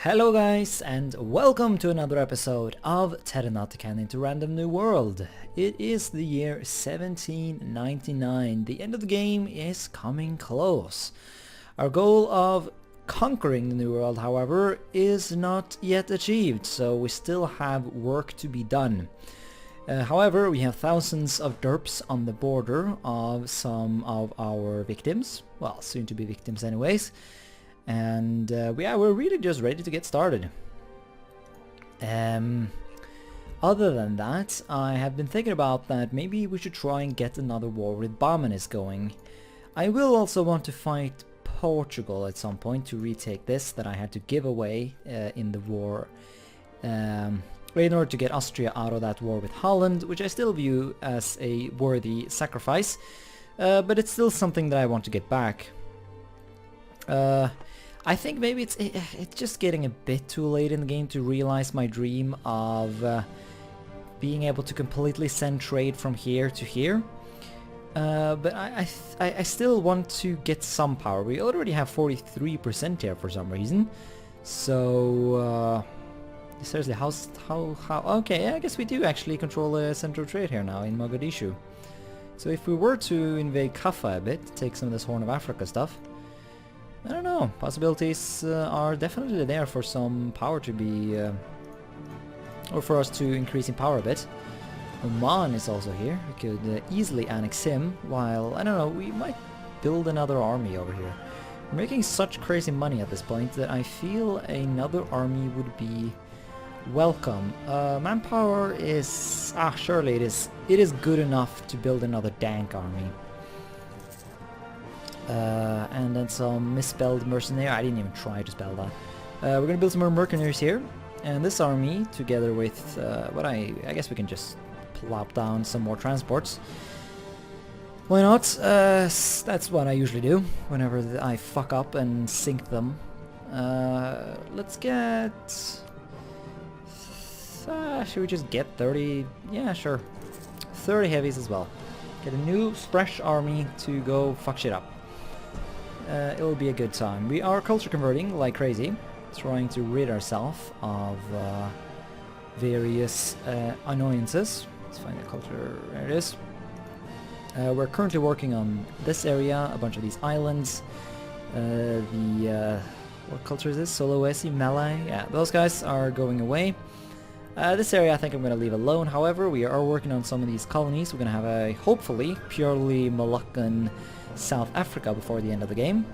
Hello guys, and welcome to another episode of Ternate into Random New World. It is the year 1799. The end of the game is coming close. Our goal of conquering the New World, however, is not yet achieved, so we still have work to be done. However, we have thousands of derps on the border of some of our victims, well, soon to be victims anyways. And we're really just ready to get started. Other than that, I have been thinking about that maybe we should try and get another war with Barmanis going. I will also want to fight Portugal at some point to retake this that I had to give away in the war in order to get Austria out of that war with Holland, which I still view as a worthy sacrifice, but it's still something that I want to get back. I think maybe it's just getting a bit too late in the game to realize my dream of being able to completely send trade from here to here. But I still want to get some power. We already have 43% here for some reason. So seriously, how? Okay, yeah, I guess we do actually control a central trade here now in Mogadishu. So if we were to invade Kaffa a bit, take some of this Horn of Africa stuff. I don't know, possibilities are definitely there for some power to be, or for us to increase in power a bit. Oman is also here, we could easily annex him, while, I don't know, we might build another army over here. We're making such crazy money at this point that I feel another army would be welcome. Manpower is, surely it is good enough to build another dank army. And then some misspelled mercenary. I didn't even try to spell that. We're gonna build some more mercenaries here, and this army, together with what I guess we can just plop down some more transports. Why not? That's what I usually do whenever I fuck up and sink them. Let's get. Should we just get 30? Yeah, sure. 30 heavies as well. Get a new, fresh army to go fuck shit up. It will be a good time. We are culture converting like crazy, trying to rid ourselves of various annoyances. Let's find the culture. There it is. We're currently working on this area, a bunch of these islands. What culture is this? Solowesi, Malay? Yeah, those guys are going away. This area I think I'm going to leave alone. However, we are working on some of these colonies. We're going to have a, hopefully, purely Moluccan South Africa before the end of the game.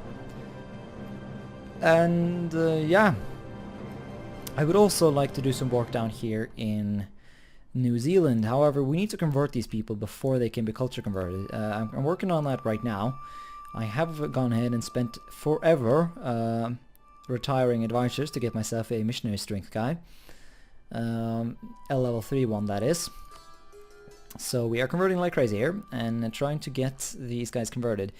And yeah, I would also like to do some work down here in New Zealand. However, we need to convert these people before they can be culture converted. I'm working on that right now. I have gone ahead and spent forever retiring advisors to get myself a missionary strength guy. L level 3 one, that is. So we are converting like crazy here and trying to get these guys converted.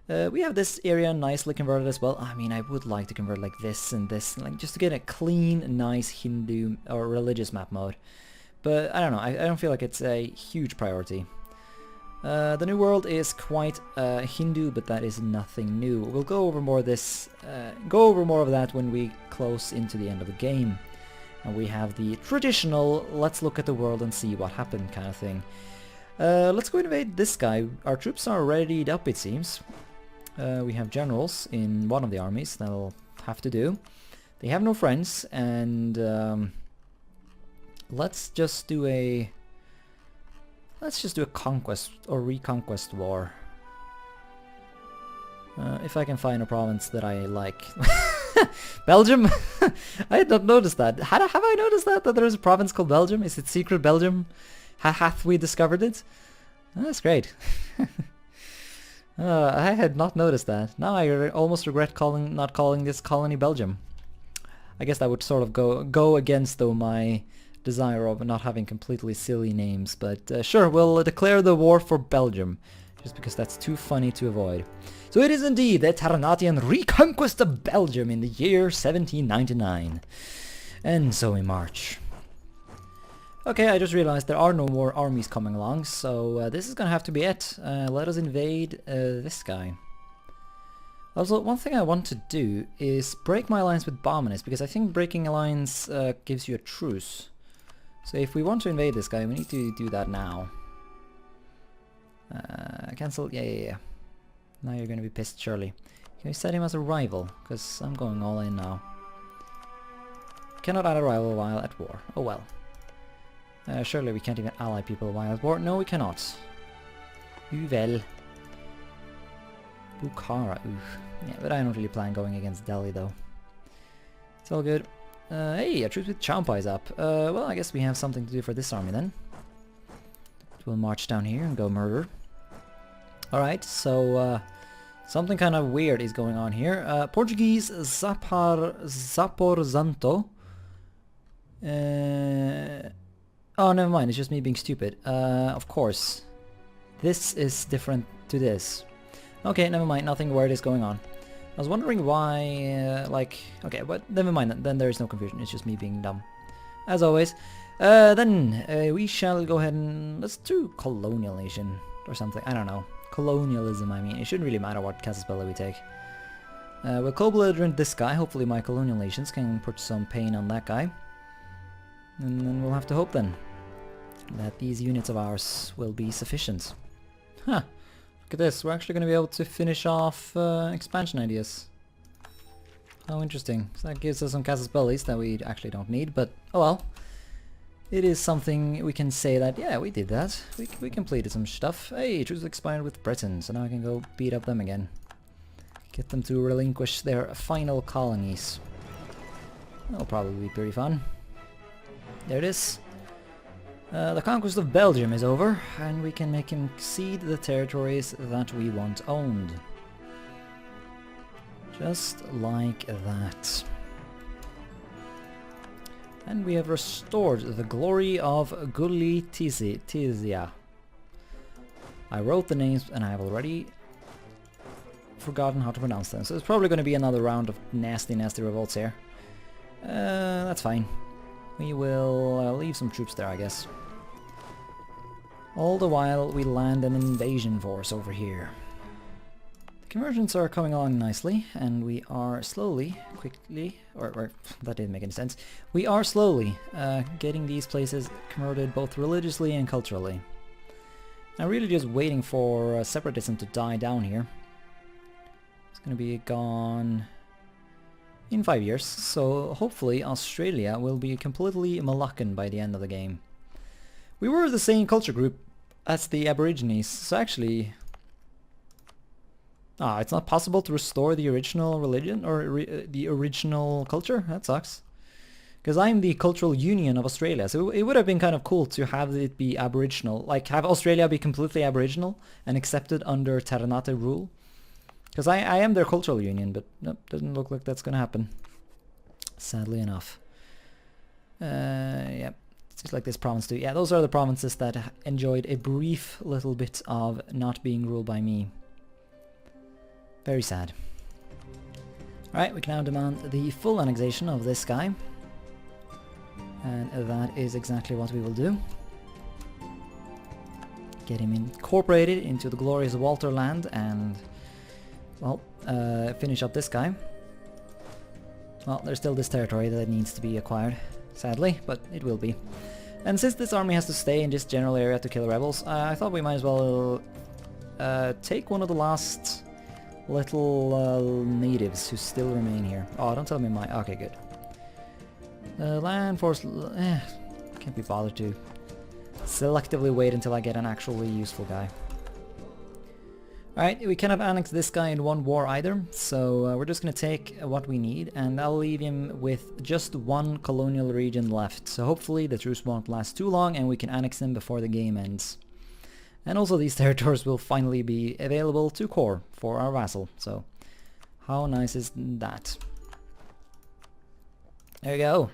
We have this area nicely converted as well. I mean, I would like to convert like this and this, like just to get a clean, nice Hindu or religious map mode. But I don't know, I don't feel like it's a huge priority. The New World is quite Hindu, but that is nothing new. We'll go over more of this, of that when we close into the end of the game. And we have the traditional, let's look at the world and see what happened kind of thing. Let's go invade this guy. Our troops are readied up, it seems. We have generals in one of the armies, that'll have to do. They have no friends, and let's just do a conquest or reconquest war. If I can find a province that I like. Belgium? I had not noticed that. Have I noticed that there's a province called Belgium? Is it secret Belgium? Hath we discovered it? Oh, that's great. I had not noticed that. Now I almost regret not calling this colony Belgium. I guess that would sort of go against though my desire of not having completely silly names, but sure, we'll declare the war for Belgium, just because that's too funny to avoid. So it is indeed the Ternatian reconquest of Belgium in the year 1799. And so we march. Okay, I just realized there are no more armies coming along, so this is gonna have to be it. Let us invade this guy. Also, one thing I want to do is break my alliance with Bominus, because I think breaking alliance gives you a truce. So if we want to invade this guy, we need to do that now. Cancel, yeah. Now you're gonna be pissed, surely. Can we set him as a rival? Because I'm going all in now. Cannot add a rival while at war. Oh well. Surely we can't even ally people while at war. No, we cannot. Uvel. Bukhara, oof. Yeah, but I don't really plan going against Delhi though. It's all good. Hey, a truce with Champa is up. Well, I guess we have something to do for this army then. We'll march down here and go murder. Alright, so something kind of weird is going on here. Portuguese Zaporzanto. Oh, never mind, it's just me being stupid. Of course. This is different to this. Okay, never mind, nothing weird is going on. I was wondering why, okay, but never mind, then there is no confusion, it's just me being dumb. As always. Then we shall go ahead and let's do Colonial Nation or something, I don't know. Colonialism, I mean, it shouldn't really matter what Casaspella we take. We'll co-belligerent this guy, hopefully my Colonial Nations can put some pain on that guy. And then we'll have to hope then that these units of ours will be sufficient. Huh. Look at this, we're actually going to be able to finish off expansion ideas. How interesting. So that gives us some casus bellis that we actually don't need, but oh well. It is something we can say that, yeah, we did that. We completed some stuff. Hey, truce expired with Britain, so now I can go beat up them again. Get them to relinquish their final colonies. That'll probably be pretty fun. There it is. The conquest of Belgium is over, and we can make him cede the territories that we want owned. Just like that. And we have restored the glory of Gulitizia. I wrote the names and I have already forgotten how to pronounce them, so it's probably going to be another round of nasty revolts here. That's fine. We will leave some troops there, I guess. All the while we land an invasion force over here. The conversions are coming along nicely, and we are slowly, quickly, or that didn't make any sense. We are slowly getting these places converted both religiously and culturally. I'm really just waiting for separatism to die down here. It's going to be gone in 5 years, so hopefully Australia will be completely Malaccan by the end of the game. We were the same culture group as the Aborigines, so actually... it's not possible to restore the original religion, or the original culture? That sucks. Because I'm the cultural union of Australia, so it would have been kind of cool to have it be Aboriginal, like have Australia be completely Aboriginal and accepted under Ternate rule. Because I am their cultural union, but nope, doesn't look like that's gonna happen. Sadly enough. Yep. Just like this province too. Yeah, those are the provinces that enjoyed a brief little bit of not being ruled by me. Very sad. Alright, we can now demand the full annexation of this guy. And that is exactly what we will do. Get him incorporated into the glorious Walter land and, well, finish up this guy. Well, there's still this territory that needs to be acquired, sadly, but it will be. And since this army has to stay in this general area to kill rebels, I thought we might as well take one of the last little natives who still remain here. Oh, don't tell me my... Okay, good. Land force... can't be bothered to selectively wait until I get an actually useful guy. Alright, we cannot annex this guy in one war either, so we're just gonna take what we need, and I'll leave him with just one colonial region left. So hopefully the truce won't last too long and we can annex him before the game ends. And also these territories will finally be available to core for our vassal, so how nice is that? There you go.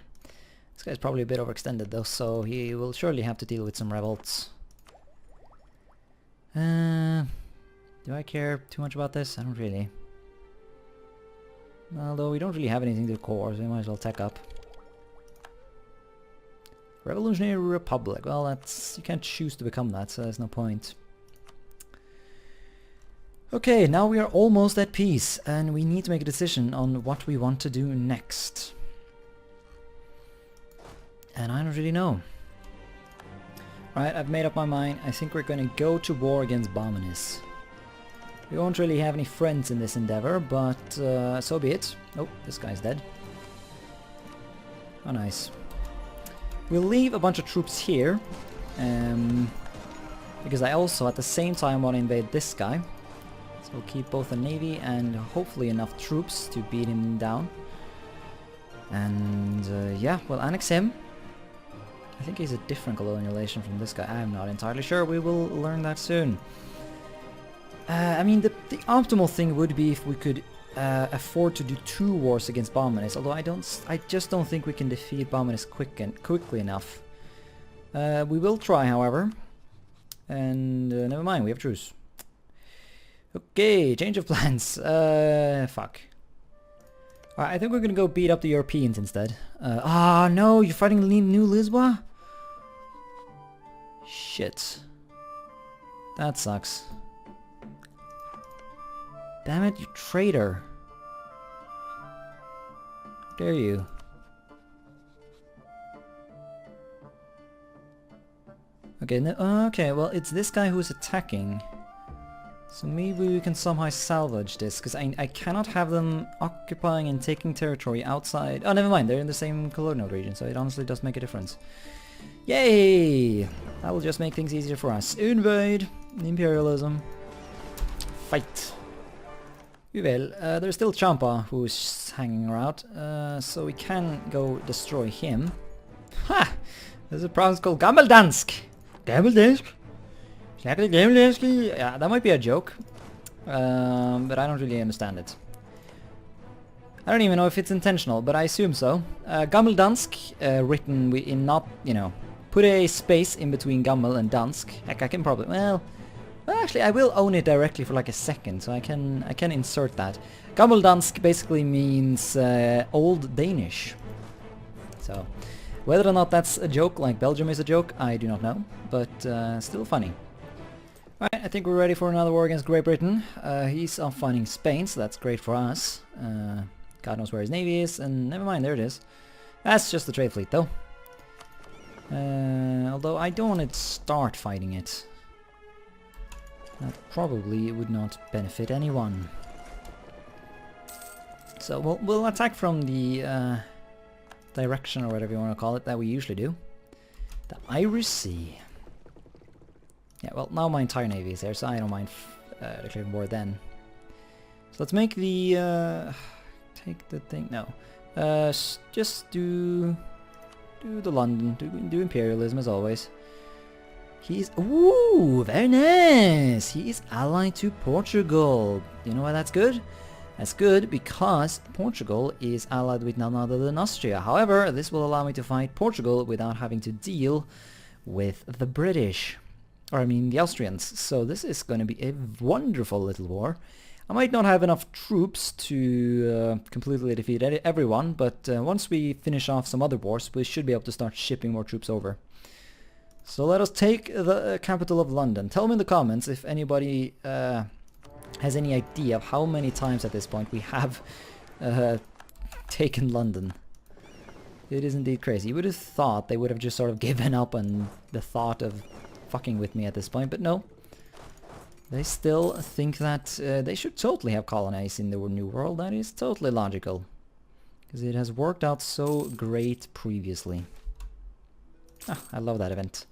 This guy's probably a bit overextended though, so he will surely have to deal with some revolts. Do I care too much about this? I don't really. Although we don't really have anything to core, so we might as well tech up. Revolutionary Republic. Well, that's... you can't choose to become that, so there's no point. Okay, now we are almost at peace, and we need to make a decision on what we want to do next. And I don't really know. Alright, I've made up my mind. I think we're gonna go to war against Balmanis. We won't really have any friends in this endeavor, but so be it. Oh, this guy's dead. Oh, nice. We'll leave a bunch of troops here, because I also at the same time want to invade this guy. So we'll keep both a navy and hopefully enough troops to beat him down. And yeah, we'll annex him. I think he's a different colonial nation from this guy. I'm not entirely sure. We will learn that soon. I mean, the optimal thing would be if we could afford to do 2 wars against Balmanis. Although I just don't think we can defeat Balmanis quickly enough. We will try, however. And never mind, we have truce. Okay, change of plans. Fuck. Alright, I think we're gonna go beat up the Europeans instead. No, you're fighting New Lisboa? Shit. That sucks. Damn it, you traitor. How dare you? Okay, no, okay, well, it's this guy who's attacking. So maybe we can somehow salvage this, because I cannot have them occupying and taking territory outside. Oh, never mind, they're in the same colonial region, so it honestly does make a difference. Yay! That will just make things easier for us. Invade! Imperialism. Fight! Well, there's still Champa who's hanging around, so we can go destroy him. Ha! There's a province called Gammeldansk! Gammeldansk? Yeah, that might be a joke, but I don't really understand it. I don't even know if it's intentional, but I assume so. Gammeldansk, written in not, you know, put a space in between Gammel and Dansk. Heck, I can probably, well actually I will own it directly for like a second, so I can insert that. Gammeldansk basically means Old Danish. So, whether or not that's a joke, like Belgium is a joke, I do not know, but still funny. Alright, I think we're ready for another war against Great Britain. He's off fighting Spain, so that's great for us. God knows where his navy is, and never mind, there it is. That's just the trade fleet, though. Although I don't want to start fighting it. That probably would not benefit anyone. So we'll attack from the direction, or whatever you want to call it, that we usually do. The Irish Sea. Yeah, well, now my entire navy is there, so I don't mind declaring war then. So let's make the... take the thing... No. Just do the London. Do Imperialism, as always. He's... Ooh, very nice! He is allied to Portugal. You know why that's good? That's good because Portugal is allied with none other than Austria. However, this will allow me to fight Portugal without having to deal with the British. Or I mean the Austrians. So this is going to be a wonderful little war. I might not have enough troops to completely defeat everyone, but once we finish off some other wars, we should be able to start shipping more troops over. So let us take the capital of London. Tell me in the comments if anybody has any idea of how many times at this point we have taken London. It is indeed crazy. You would have thought they would have just sort of given up on the thought of fucking with me at this point, but no. They still think that they should totally have colonized in the New World. That is totally logical, because it has worked out so great previously. Ah, I love that event.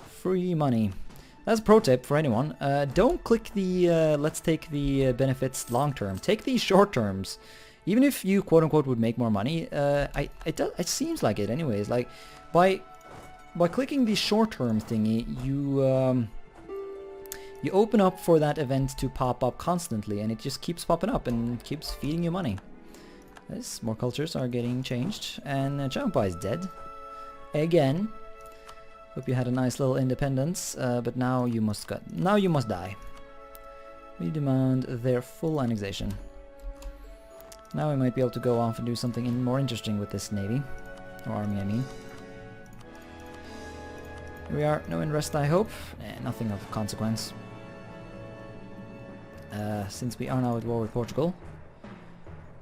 Free money. That's a pro tip for anyone. Don't click the let's take the benefits long term. Take these short terms. Even if you quote unquote would make more money, it seems like it anyways. Like by clicking the short term thingy, you open up for that event to pop up constantly, and it just keeps popping up and keeps feeding you money. Yes, more cultures are getting changed, and Champa is dead again. Hope you had a nice little independence, but now you must die. We demand their full annexation. Now we might be able to go off and do something more interesting with this navy, or army, I mean. Here we are, no unrest, I hope. Nothing of consequence. since we are now at war with Portugal.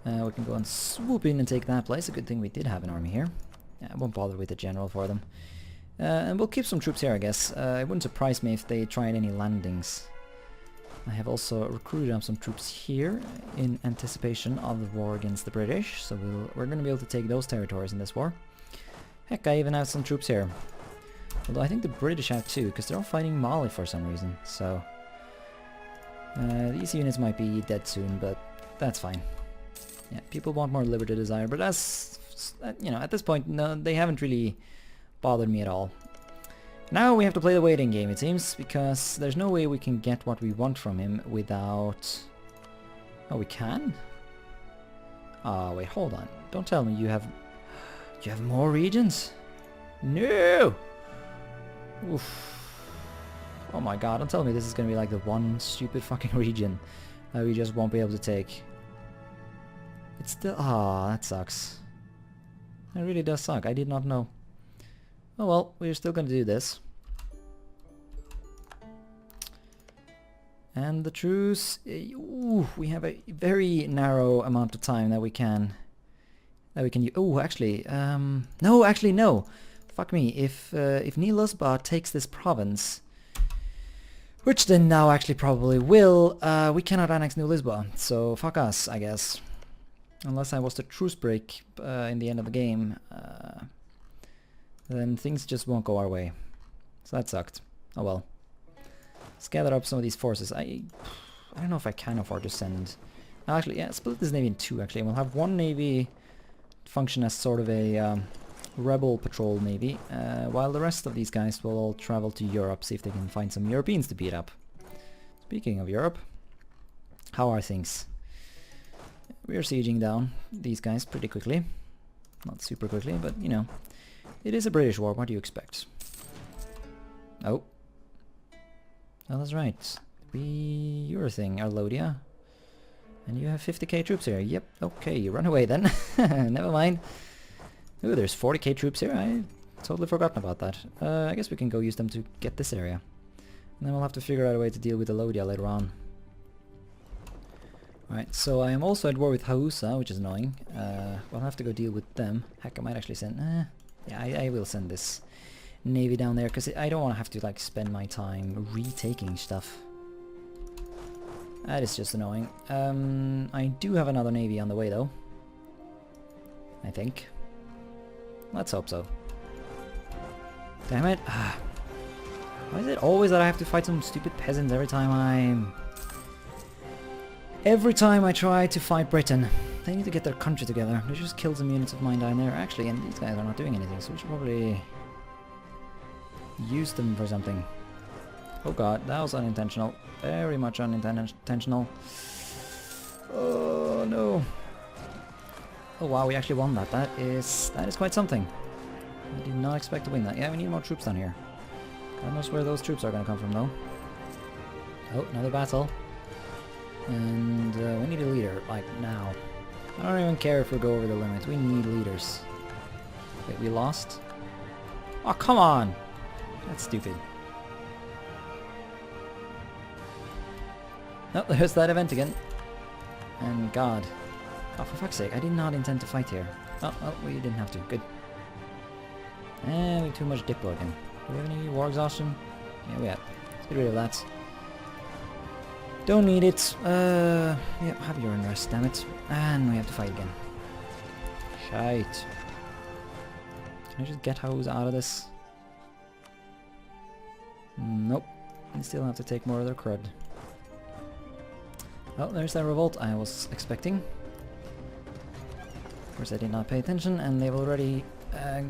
We can go and swoop in and take that place. A good thing we did have an army here. I won't bother with the general for them. And we'll keep some troops here, I guess. It wouldn't surprise me if they tried any landings. I have also recruited up some troops here in anticipation of the war against the British, so we're going to be able to take those territories in this war. Heck, I even have some troops here. Although I think the British have too, because they're all fighting Mali for some reason, so... these units might be dead soon, but that's fine. Yeah, people want more liberty desire, but that's... you know, at this point, no, they haven't really bothered me at all. Now we have to play the waiting game, it seems, because there's no way we can get what we want from him without... Oh, we can? Ah, wait, hold on. Don't tell me you have... You have more regions? No! Oof. Oh my god, don't tell me this is gonna be like the one stupid fucking region that we just won't be able to take. It's still... Ah, that sucks. That really does suck. I did not know. Oh well, we're still gonna do this. And the truce... Ooh, we have a very narrow amount of time that we can... Oh, actually... No, actually, no! Fuck me. If Nilusba takes this province... Which they now actually probably will, we cannot annex New Lisbon. So fuck us, I guess. Unless I was to truce break in the end of the game. Then things just won't go our way. So that sucked. Oh well. Let's gather up some of these forces. I don't know if I can afford to send... Actually, yeah, split this navy in two, actually. We'll have one navy function as sort of a rebel patrol navy, while the rest of these guys will all travel to Europe, see if they can find some Europeans to beat up. Speaking of Europe, how are things? We are sieging down these guys pretty quickly. Not super quickly, but, you know. It is a British war, what do you expect? Oh. Oh, that's right. You're a thing, Arlodia. And you have 50k troops here. Yep, okay, you run away then. Never mind. Ooh, there's 40k troops here. I totally forgotten about that. I guess we can go use them to get this area. And then we'll have to figure out a way to deal with the Lothian later on. Alright, so I am also at war with Hausa, which is annoying. We'll have to go deal with them. Heck, I might actually send... yeah, I will send this navy down there, because I don't want to have to like spend my time retaking stuff. That is just annoying. I do have another navy on the way though. I think. Let's hope so. Damn it. Why is it always that I have to fight some stupid peasants every time I try to fight Britain? They need to get their country together. They just killed some units of mine down there, actually, and these guys are not doing anything, so we should probably use them for something. Oh god, that was unintentional. Very much unintentional. Oh no. Oh wow, we actually won that. That is quite something. I did not expect to win that. Yeah, we need more troops down here. God knows where those troops are going to come from though. Oh, another battle. And we need a leader, like now. I don't even care if we go over the limit. We need leaders. Wait, we lost? Oh, come on! That's stupid. Oh, there's that event again. And god. Oh, for fuck's sake, I did not intend to fight here. Oh, we didn't have to. Good. And we have too much diplo again. Do we have any war exhaustion? Yeah, we have. Let's get rid of that. Don't need it. Yeah, have your unrest, damn it. And we have to fight again. Shite. Can I just get Hose out of this? Nope. I still have to take more of their crud. Oh, there's that revolt I was expecting. Of course I did not pay attention, and they've already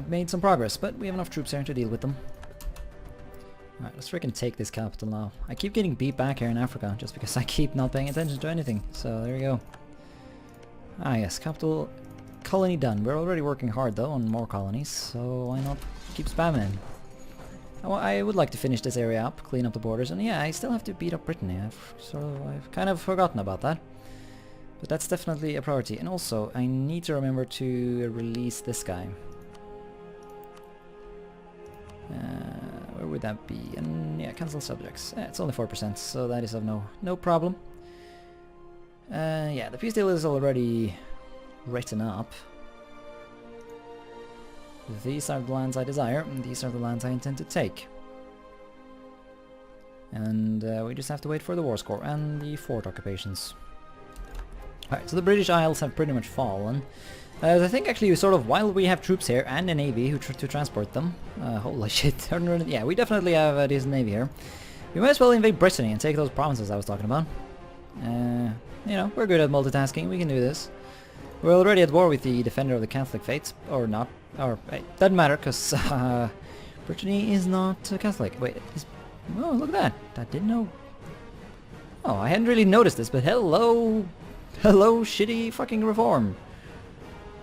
made some progress, but we have enough troops here to deal with them. Alright, let's freaking take this capital now. I keep getting beat back here in Africa, just because I keep not paying attention to anything. So, there we go. Ah yes, capital colony done. We're already working hard though on more colonies, so why not keep spamming? I would like to finish this area up, clean up the borders, and yeah, I still have to beat up Brittany. I've kind of forgotten about that. But that's definitely a priority. And also, I need to remember to release this guy. Where would that be? And yeah, cancel subjects. It's only 4%, so that is of no problem. Yeah, the peace deal is already written up. These are the lands I desire, and these are the lands I intend to take. And we just have to wait for the war score and the fort occupations. Alright, so the British Isles have pretty much fallen. I think actually sort of while we have troops here and a navy to transport them. Holy shit. Yeah, we definitely have a decent navy here. We might as well invade Brittany and take those provinces I was talking about. You know, we're good at multitasking, we can do this. We're already at war with the defender of the Catholic faith, or not. Or, doesn't matter, because Brittany is not Catholic. Wait, oh, look at that. I didn't know. Oh, I hadn't really noticed this, but hello. Hello, shitty fucking reform.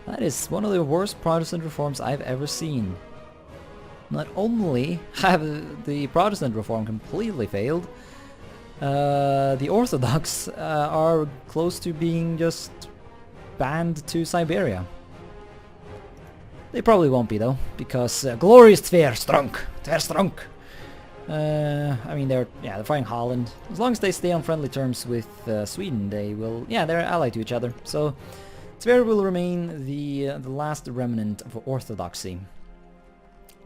That is one of the worst Protestant reforms I've ever seen. Not only have the Protestant reform completely failed, the Orthodox are close to being just banned to Siberia. They probably won't be though, because glorious Tverstrunk. I mean, they're fighting Holland. As long as they stay on friendly terms with Sweden, they will. Yeah, they're allied to each other. So Tver will remain the last remnant of orthodoxy.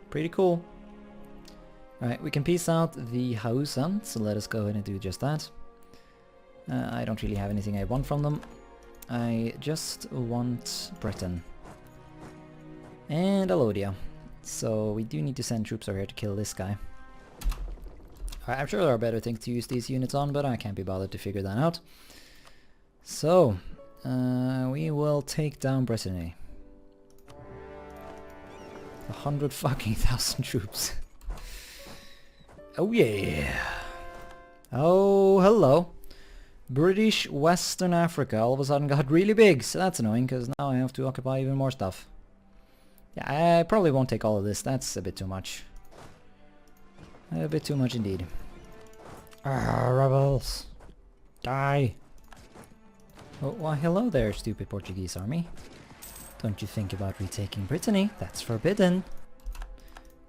Pretty cool. All right, we can peace out the Hausa, so let us go ahead and do just that. I don't really have anything I want from them. I just want Britain and Alodia. So we do need to send troops over here to kill this guy. I'm sure there are better things to use these units on, but I can't be bothered to figure that out. So, we will take down Brittany. 100 fucking thousand troops. Oh yeah. Oh, hello. British Western Africa all of a sudden got really big, so that's annoying, because now I have to occupy even more stuff. Yeah, I probably won't take all of this, that's a bit too much. A bit too much indeed. Rebels! Die! Oh, why hello there, stupid Portuguese army. Don't you think about retaking Brittany? That's forbidden.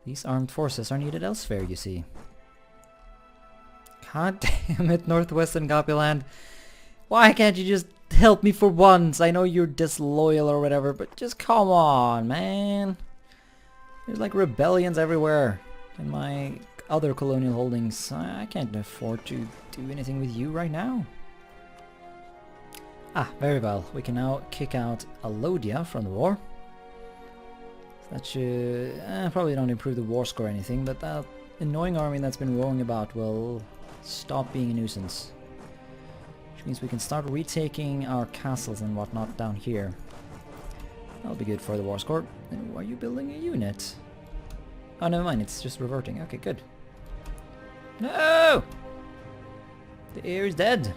These armed forces are needed elsewhere, you see. God damn it, Northwestern Gopuland. Why can't you just help me for once? I know you're disloyal or whatever, but just come on, man. There's like rebellions everywhere in my other colonial holdings. I can't afford to do anything with you right now. Ah, very well. We can now kick out Alodia from the war. That should probably don't improve the war score or anything, but that annoying army that's been roaming about will stop being a nuisance. Which means we can start retaking our castles and whatnot down here. That'll be good for the war score. And are you building a unit? Oh, never mind, it's just reverting. Okay, good. No! The heir is dead.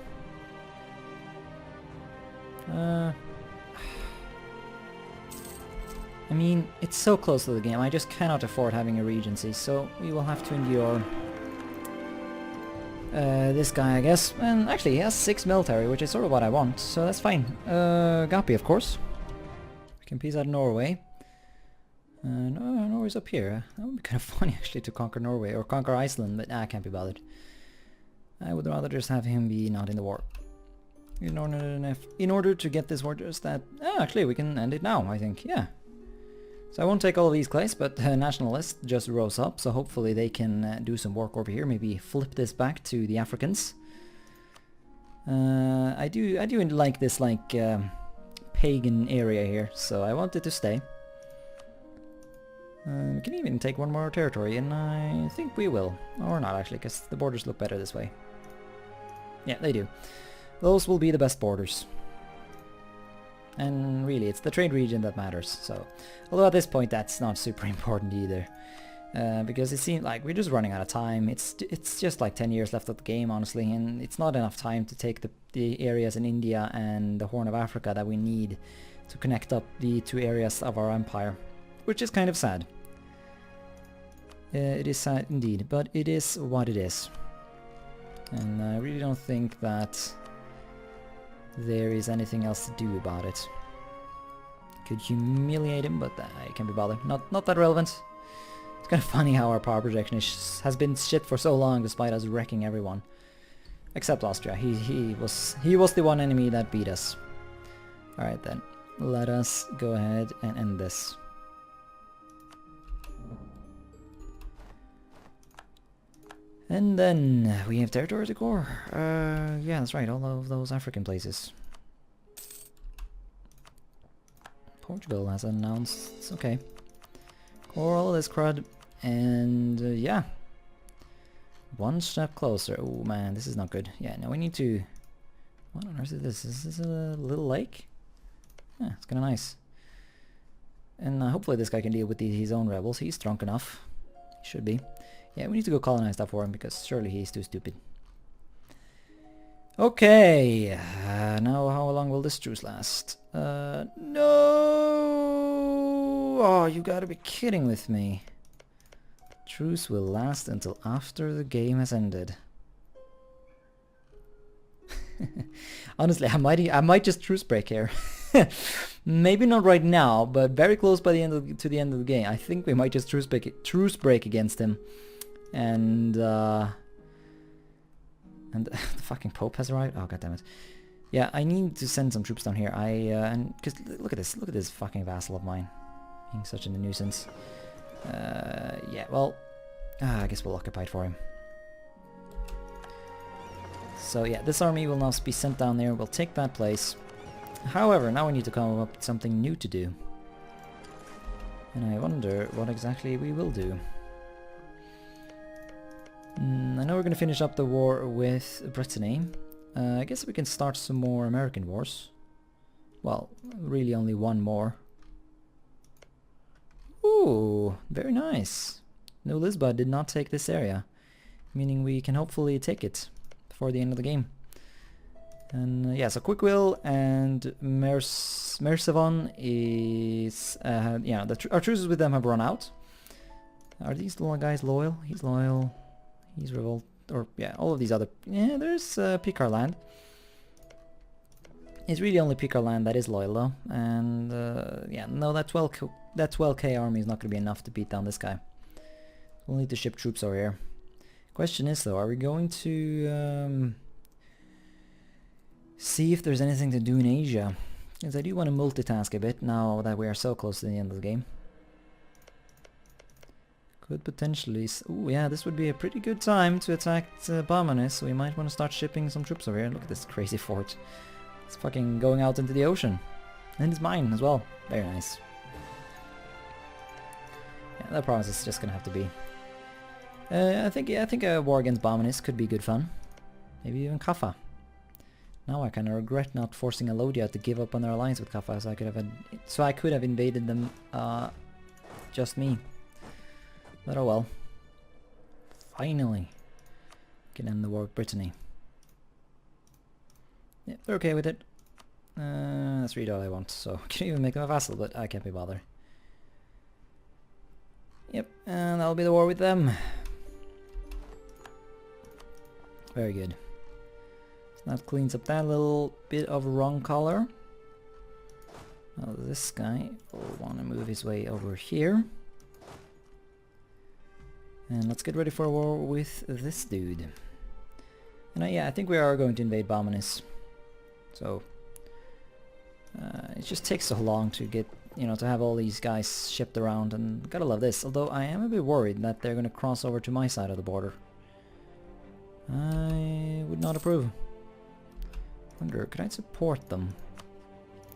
I mean, it's so close to the game, I just cannot afford having a regency, so we will have to endure this guy, I guess. And actually, he has 6 military, which is sort of what I want, so that's fine. Gapi, of course. We can peace out Norway. No, Norway's up here. That would be kind of funny, actually, to conquer Norway, or conquer Iceland, but I can't be bothered. I would rather just have him be not in the war. In order to get this war just that... actually, we can end it now, I think, yeah. So I won't take all of these clays, but nationalists just rose up, so hopefully they can do some work over here, maybe flip this back to the Africans. I do like this, like, pagan area here, so I want it to stay. We can even take one more territory, and I think we will. Or not, actually, because the borders look better this way. Yeah, they do. Those will be the best borders. And really, it's the trade region that matters, so... Although at this point, that's not super important either. Because it seems like we're just running out of time. It's just like 10 years left of the game, honestly, and it's not enough time to take the areas in India and the Horn of Africa that we need to connect up the 2 areas of our empire. Which is kind of sad. It is sad indeed, but it is what it is. And I really don't think that there is anything else to do about it. Could humiliate him, but I can't be bothered. Not that relevant. It's kind of funny how our power projection has been shit for so long, despite us wrecking everyone. Except Austria. He was the one enemy that beat us. Alright then. Let us go ahead and end this. And then we have territory to core. Yeah, that's right, all of those African places. Portugal has announced, okay. Core all this crud, and yeah. One step closer. Oh man, this is not good. Yeah, now we need to... What on earth is this? Is this a little lake? Yeah, it's kinda nice. And hopefully this guy can deal with his own rebels. He's drunk enough. He should be. Yeah, we need to go colonize that for him because surely he's too stupid. Okay, now how long will this truce last? No! Oh, you gotta be kidding with me. Truce will last until after the game has ended. Honestly, I might just truce break here. Maybe not right now, but very close by the end of to the end of the game. I think we might just truce break against him. And the fucking Pope has arrived. Oh god damn it! Yeah, I need to send some troops down here. And because look at this fucking vassal of mine, being such a nuisance. Yeah, well, I guess we'll occupy it for him. So yeah, this army will now be sent down there. We'll take that place. However, now we need to come up with something new to do, and I wonder what exactly we will do. I know we're going to finish up the war with Brittany. I guess we can start some more American wars. Well, really only one more. Ooh, very nice. No, Lisbon did not take this area, meaning we can hopefully take it before the end of the game. And yeah, so Quickwill and Mersevon is... yeah, our truces with them have run out. Are these guys loyal? He's loyal. He's revolt, or yeah, all of these other... Yeah, there's Picar land. It's really only Picar land that is loyal though, and yeah, no, that 12k army is not going to be enough to beat down this guy. We'll need to ship troops over here. Question is though, are we going to see if there's anything to do in Asia? Because I do want to multitask a bit now that we are so close to the end of the game. Could potentially... Oh yeah, this would be a pretty good time to attack Baumanis, so we might want to start shipping some troops over here. Look at this crazy fort. It's fucking going out into the ocean. And it's mine as well. Very nice. Yeah, that province is just gonna have to be. I think a war against Baumanis could be good fun. Maybe even Kaffa. Now I kind of regret not forcing Alodia to give up on their alliance with Kaffa, so I could have invaded them, just me. But oh well. Finally can end the war with Brittany. Yeah, they're okay with it. That's really all I want, so I can even make them a vassal, but I can't be bothered. Yep, and that'll be the war with them. Very good. So that cleans up that little bit of wrong color. Now this guy will want to move his way over here. And let's get ready for a war with this dude. And yeah, I think we are going to invade Baumanis. So it just takes so long to get, you know, to have all these guys shipped around, and gotta love this. Although I am a bit worried that they're gonna cross over to my side of the border. I would not approve. Wonder, could I support them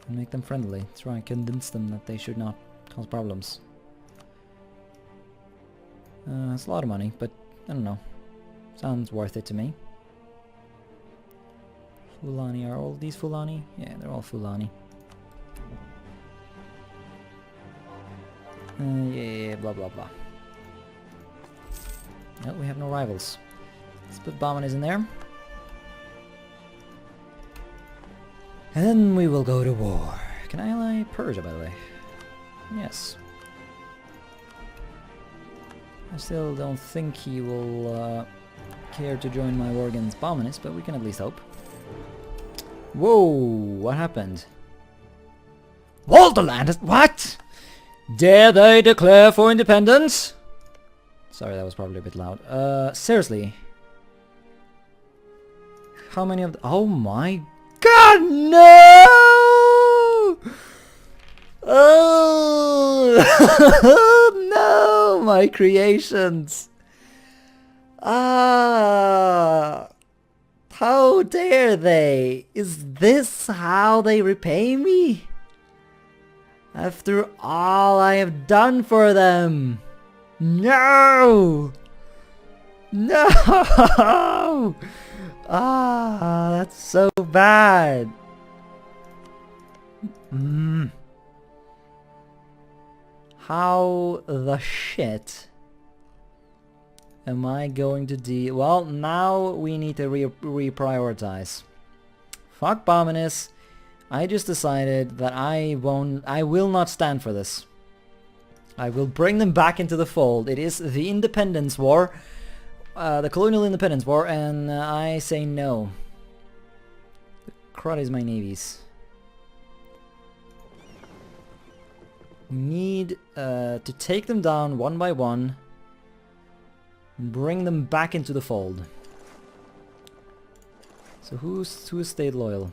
and make them friendly? Try and convince them that they should not cause problems. It's a lot of money, but I don't know. Sounds worth it to me. Fulani, are all these Fulani? Yeah, they're all Fulani. Yeah, blah blah blah. No, we have no rivals. Let's put Baumanis in there. And then we will go to war. Can I ally Persia, by the way? Yes. I still don't think he will care to join my war against Baumanis, but we can at least hope. Whoa, what happened? Walderland is... What? Dare they declare for independence? Sorry, that was probably a bit loud. Seriously. How many of the... Oh my god, no! Oh! No, my creations! Ah! How dare they? Is this how they repay me? After all I have done for them! No! No! Ah, that's so bad. How the shit am I going to deal? Well, now we need to reprioritize. Fuck Bominus. I just decided that I will not stand for this. I will bring them back into the fold. It is the Independence War. The Colonial Independence War, and I say no. The crud is my navies. Need to take them down one by one. Bring them back into the fold. So who stayed loyal?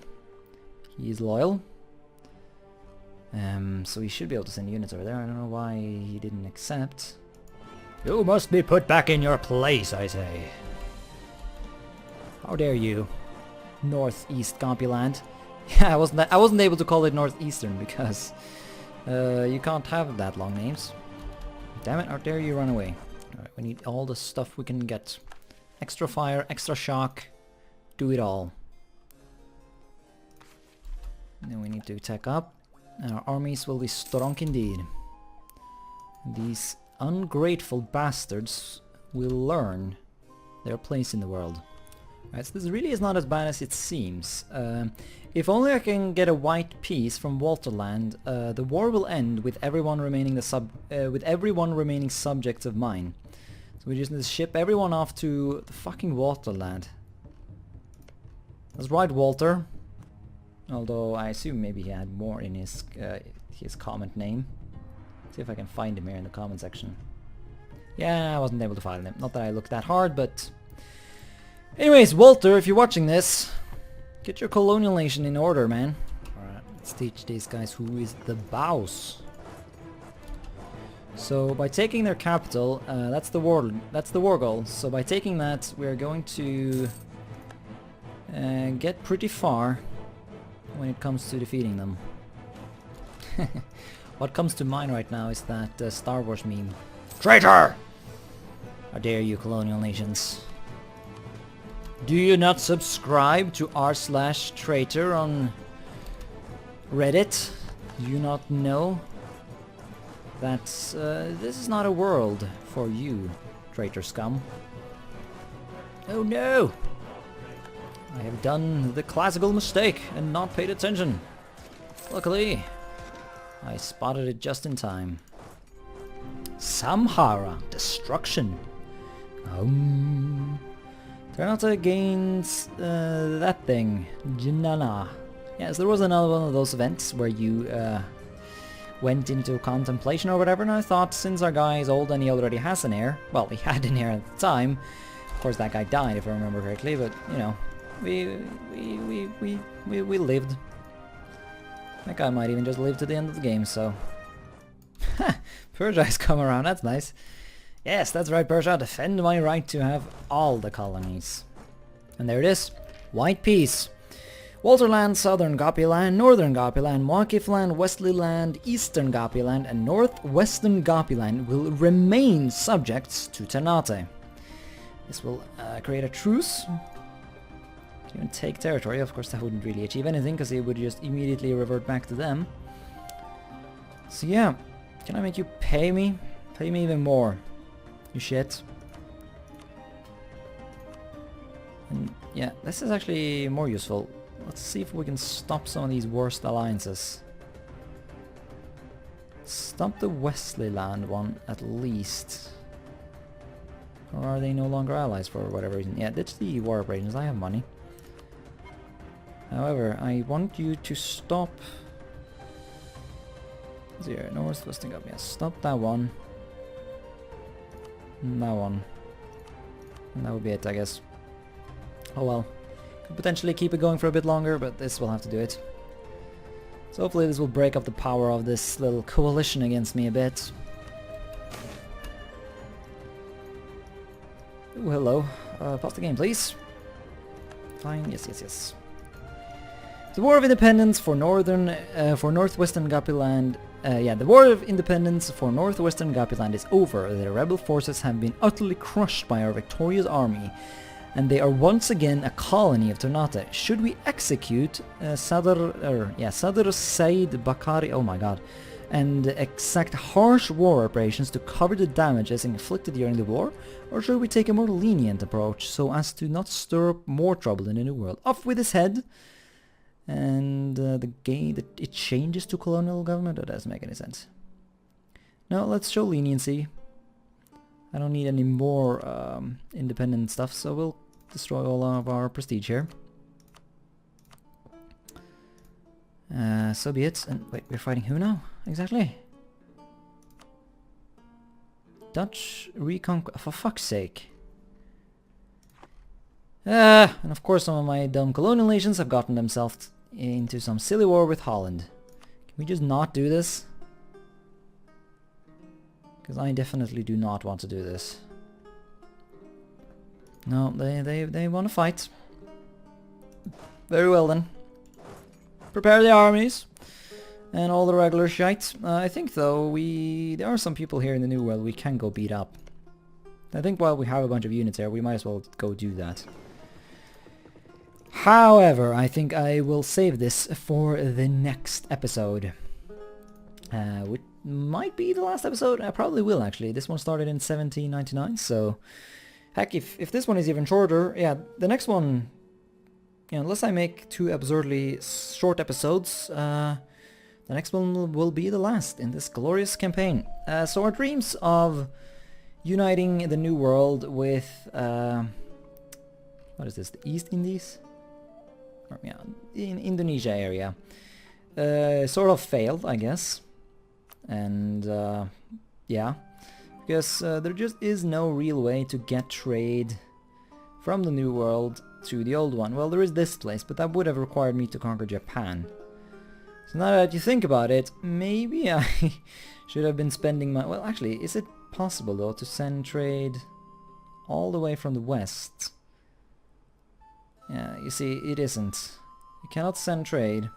He is loyal. So he should be able to send units over there. I don't know why he didn't accept. You must be put back in your place, I say. How dare you, Northeast Compuland? Yeah, I wasn't able to call it Northeastern because you can't have that long names. Damn it! How dare you run away? All right, we need all the stuff we can get. Extra fire, extra shock, do it all. And then we need to attack up, and our armies will be strong indeed. These ungrateful bastards will learn their place in the world. Right, so this really is not as bad as it seems. If only I can get a white piece from Walterland, the war will end with everyone remaining subjects of mine. So we just need to ship everyone off to the fucking Walterland. That's right, Walter. Although I assume maybe he had more in his comment name. See if I can find him here in the comment section. Yeah, I wasn't able to find him. Not that I looked that hard, but... Anyways, Walter, if you're watching this, get your colonial nation in order, man. Alright, let's teach these guys who is the boss. So, by taking their capital, that's the war goal. So by taking that, we're going to get pretty far when it comes to defeating them. What comes to mind right now is that Star Wars meme. Traitor! How dare you, colonial nations. Do you not subscribe to r/traitor on Reddit? Do you not know that this is not a world for you, traitor scum? Oh no! I have done the classical mistake and not paid attention. Luckily, I spotted it just in time. Samhara, destruction. Ternate gains that thing, Jinana. Yes, there was another one of those events where you went into contemplation or whatever, and I thought since our guy is old and he already has an heir, well, he had an heir at the time. Of course, that guy died if I remember correctly, but you know, we lived. That guy might even just live to the end of the game, so... Persia has come around, that's nice. Yes, that's right, Persia, defend my right to have all the colonies. And there it is. White peace. Walterland, Southern Gopiland, Northern Gopiland, Mwakifland, Wesleyland, Eastern Gopiland, and Northwestern Gopiland will remain subjects to Ternate. This will create a truce. Even take territory. Of course, that wouldn't really achieve anything because it would just immediately revert back to them. So yeah, can I make you pay me? Pay me even more, you shit. And yeah, this is actually more useful. Let's see if we can stop some of these worst alliances. Stop the Wesleyland one at least. Or are they no longer allies for whatever reason? Yeah, ditch the war operations. I have money. However, I want you to stop... Zero, Northwestern Gopiland. Stop that one. And that one. And that would be it, I guess. Oh well. Could potentially keep it going for a bit longer, but this will have to do it. So hopefully this will break up the power of this little coalition against me a bit. Ooh, hello. Pause the game, please. Fine. Yes, yes, yes. The War of Independence for northwestern Gapiland. The War of Independence for northwestern Gapiland is over. The rebel forces have been utterly crushed by our victorious army, and they are once again a colony of Ternate. Should we execute Sadr Said Bakari, oh my god, and exact harsh war reparations to cover the damages inflicted during the war, or should we take a more lenient approach so as to not stir up more trouble in the New World? Off with his head! And it changes to colonial government? That doesn't make any sense. No, let's show leniency. I don't need any more independent stuff, so we'll destroy all of our prestige here. So be it. And wait, we're fighting who now? Exactly? Dutch reconquest, for fuck's sake. And of course some of my dumb colonial nations have gotten themselves into some silly war with Holland. Can we just not do this? Because I definitely do not want to do this. No, they want to fight. Very well then. Prepare the armies. And all the regular shite. I think though, there are some people here in the New World we can go beat up. I think while we have a bunch of units here, we might as well go do that. However, I think I will save this for the next episode. Which might be the last episode. I probably will actually. This one started in 1799, so... Heck, if this one is even shorter, yeah, the next one... unless I make 2 absurdly short episodes, the next one will be the last in this glorious campaign. So our dreams of uniting the New World with... what is this? The East Indies? Or, yeah, in Indonesia area. Sort of failed, I guess. And yeah, because there just is no real way to get trade from the New World to the old one. Well, there is this place, but that would have required me to conquer Japan. So now that you think about it, maybe I should have been spending my... Well, actually, is it possible though to send trade all the way from the west? Yeah, you see, it isn't. You cannot send trade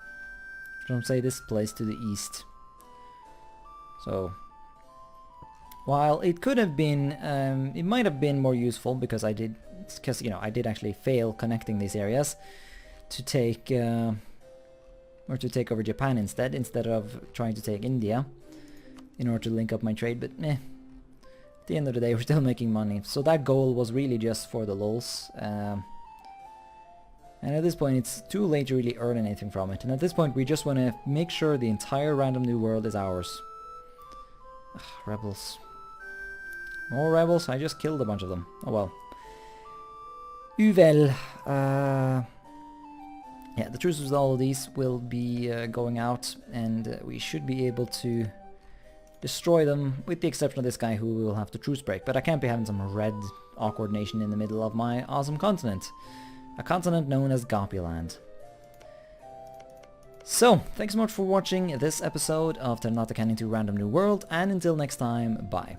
from, say, this place to the east. So, while it could have been, it might have been more useful because I did actually fail connecting these areas to take, or to take over Japan instead of trying to take India in order to link up my trade, but at the end of the day we're still making money. So that goal was really just for the lulz. And at this point it's too late to really earn anything from it. And at this point we just want to make sure the entire random New World is ours. Ugh, rebels. More rebels? I just killed a bunch of them. Oh well. Uvel. Yeah, the truces with all of these will be going out, and we should be able to destroy them, with the exception of this guy who will have to truce break. But I can't be having some red awkward nation in the middle of my awesome continent. A continent known as Gapiland. So, thanks so much for watching this episode of Ternate Canning to Random New World, and until next time, bye.